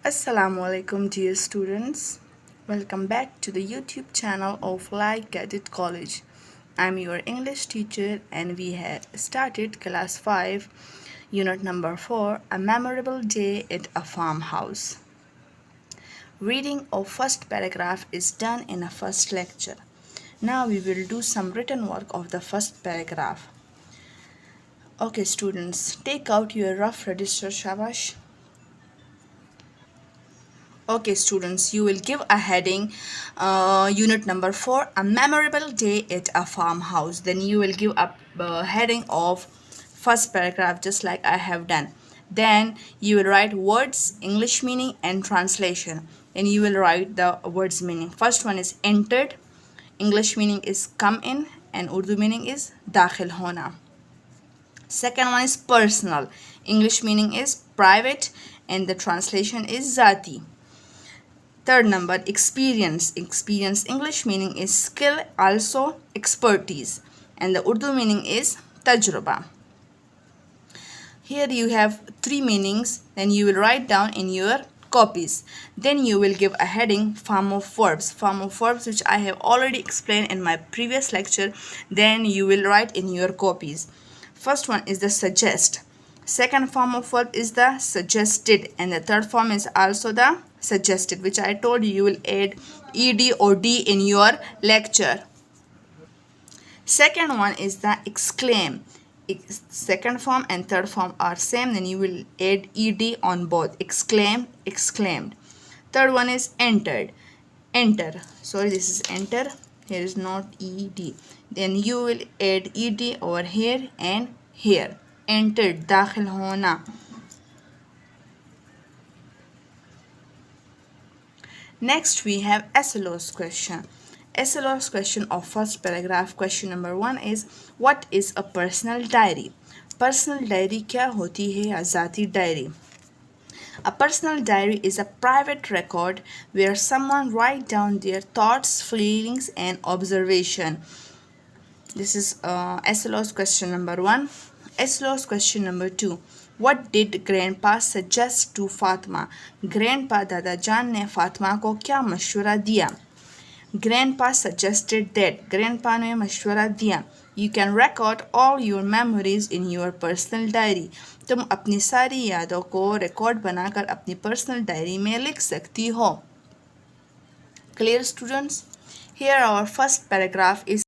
Assalamu alaikum dear students. Welcome back to the YouTube channel of CADET College. I'm your English teacher and we have started class 5 unit number 4, a memorable day at a farmhouse. Reading of first paragraph is done in a first lecture. Now we will do some written work of the first paragraph. Okay students, take out your rough register shabash. Okay students, you will give a heading unit number 4, a memorable day at a farmhouse. Then you will give a heading of first paragraph just like I have done. Then you will write words, English meaning and translation, and you will write the words meaning. First one is entered, English meaning is come in and Urdu meaning is dakhil hona. Second one is personal, English meaning is private and the translation is zati. Third number, experience. Experience English meaning is skill, also expertise, and the Urdu meaning is tajruba. Here you have three meanings, then you will write down in your copies. Then you will give a heading form of verbs. Form of verbs which I have already explained in my previous lecture. Then you will write in your copies. First one is the suggest. Second form of verb is the suggested, and the third form is also the suggested, which I told you will add ed or d in your lecture. Second one is the exclaim. Second form and third form are same, then you will add ed on both. Exclaim, exclaimed. Third one is entered. Enter. Sorry, this is enter. Here is not ed. Then you will add ed over here and here. Entered, दाखिल होना. Next we have SLO's question. SLO's question of first paragraph. Question number 1 is, what is a personal diary? Personal diary क्या होती है या ज़ाती diary? A personal diary is a private record where someone write down their thoughts, feelings and observation. This is SLO's question number 1. SLO's question number 2. What did grandpa suggest to Fatima? Grandpa दादाजान ने फातिमा को क्या मशवरा दिया? Grandpa suggested that. Grandpa ने मशवरा दिया. You can record all your memories in your personal diary. तुम अपनी सारी यादों को रिकॉर्ड बनाकर अपनी पर्सनल डायरी में लिख सकती हो. Clear students? Here our first paragraph is